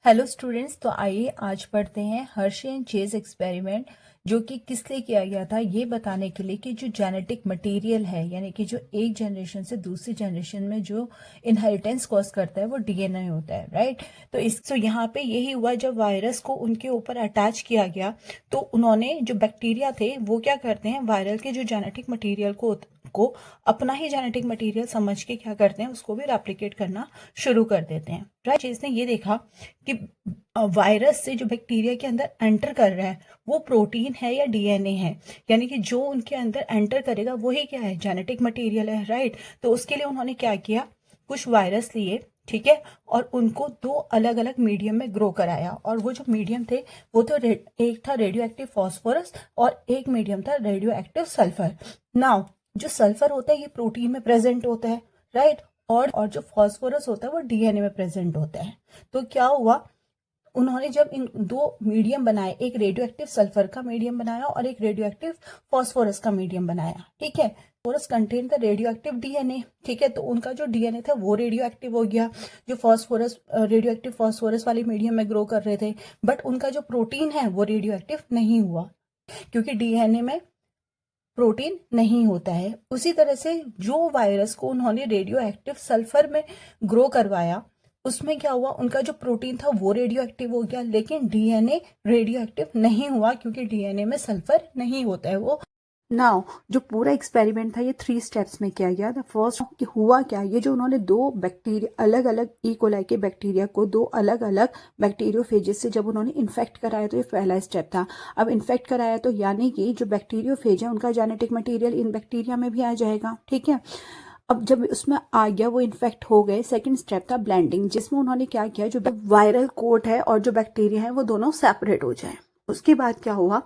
Hello students, तो आइए आज पढ़ते हैं हर्शे एंड चेज एक्सपेरिमेंट, जो कि किस लिए किया गया था ये बताने के लिए कि जो जेनेटिक मटेरियल है, यानी कि जो एक जनरेशन से दूसरी जनरेशन में जो इनहेरिटेंस कॉज करता है वो डीएनए होता है, राइट। तो यहाँ पे यही हुआ, जब वायरस को उनके ऊपर अटैच किया गया तो उन्होंने, जो बैक्टीरिया थे वो क्या करते हैं, वायरल के जो जेनेटिक मटेरियल को अपना ही जेनेटिक मटेरियल समझ के क्या करते हैं, उसको भी रेप्लिकेट करना शुरू कर देते हैं, राइट। चेज ने ये देखा कि वायरस से जो बैक्टीरिया के अंदर एंटर कर रहा है वो प्रोटीन है या डीएनए है, यानी कि जो उनके अंदर एंटर करेगा वही क्या है, जेनेटिक मटेरियल है, राइट। तो उसके लिए उन्होंने क्या किया, कुछ वायरस लिए, ठीक है, और उनको दो अलग अलग मीडियम में ग्रो कराया। और वो जो मीडियम थे वो तो एक था रेडियो एक्टिव फॉस्फोरस और एक मीडियम था रेडियो एक्टिव सल्फर। नाउ जो सल्फर होता है ये प्रोटीन में प्रेजेंट होता है, राइट, और जो फॉस्फोरस होता है वो डीएनए में प्रेजेंट होता है। तो क्या हुआ, उन्होंने जब इन दो मीडियम बनाए, एक रेडियो एक्टिव सल्फर का मीडियम बनाया और एक रेडियो एक्टिव फॉस्फोरस का मीडियम बनाया, ठीक है। Phosphorus contain the radio active DNA, ठीक है, तो उनका जो डीएनए था वो रेडियो एक्टिव हो गया। जो फॉस्फोरस रेडियो एक्टिव फॉस्फोरस वाले मीडियम में ग्रो कर रहे थे, बट उनका जो प्रोटीन है वो रेडियो एक्टिव नहीं हुआ, क्योंकि डीएनए में प्रोटीन नहीं होता है। उसी तरह से जो वायरस को उन्होंने रेडियो एक्टिव सल्फर में ग्रो करवाया, उसमें क्या हुआ, उनका जो प्रोटीन था वो रेडियो एक्टिव हो गया, लेकिन डीएनए रेडियो एक्टिव नहीं हुआ, क्योंकि डीएनए में सल्फर नहीं होता है वो। नाउ जो पूरा एक्सपेरिमेंट था ये 3 स्टेप्स में किया गया था। फर्स्ट हुआ क्या, ये जो उन्होंने दो बैक्टीरिया, अलग अलग इकोलाई के बैक्टीरिया को दो अलग अलग बैक्टीरियोफेजेस से जब उन्होंने इन्फेक्ट कराया, तो ये पहला स्टेप था। अब इन्फेक्ट कराया तो यानी कि जो बैक्टीरियोफेज है उनका जेनेटिक मटेरियल इन बैक्टीरिया में भी आ जाएगा, ठीक है। अब जब उसमें आ गया, वो इन्फेक्ट हो गए, सेकंड स्टेप था ब्लेंडिंग, जिसमें उन्होंने क्या किया, जो वायरल कोट है और जो बैक्टीरिया है वो दोनों सेपरेट हो जाए। उसके बाद क्या हुआ,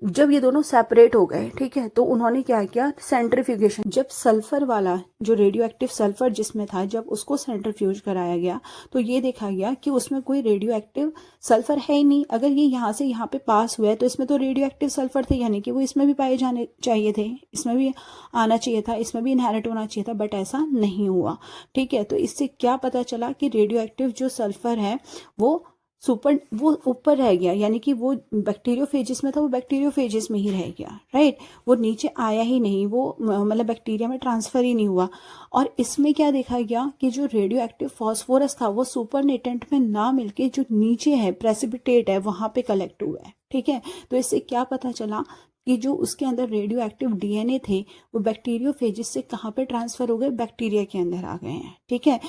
जब ये दोनों सेपरेट हो गए, ठीक है, तो उन्होंने क्या किया, सेंट्रीफ्यूगेशन, जब सल्फर वाला जो रेडियो एक्टिव सल्फर जिसमें था, जब उसको सेंट्रीफ्यूज कराया गया तो ये देखा गया कि उसमें कोई रेडियो एक्टिव सल्फर है ही नहीं। अगर ये यहाँ से यहाँ पे पास हुआ है तो इसमें तो रेडियो एक्टिव सल्फर थे, यानी कि वो इसमें भी पाए जाने चाहिए थे, इसमें भी आना चाहिए था, इसमें भी इनहेरिट होना चाहिए था, बट ऐसा नहीं हुआ, ठीक है। तो इससे क्या पता चला कि रेडियो एक्टिव जो सल्फर है वो ऊपर रह गया, यानी कि वो बैक्टीरियोफेजिस में था, वो बैक्टीरियोफेजिस में ही रह गया, राइट। वो नीचे आया ही नहीं, वो मतलब बैक्टीरिया में ट्रांसफर ही नहीं हुआ। और इसमें क्या देखा गया कि जो रेडियो एक्टिव फॉस्फोरस था वो सुपरनेटेंट में ना मिलके जो नीचे है, प्रेसिपिटेट है, वहां पे कलेक्ट हुआ है, ठीक है। तो इससे क्या पता चला कि जो उसके अंदर रेडियो एक्टिव डीएनए थे वो बैक्टीरियोफेजिस से कहाँ पे ट्रांसफर हो गए, बैक्टीरिया के अंदर आ गए हैं, ठीक है।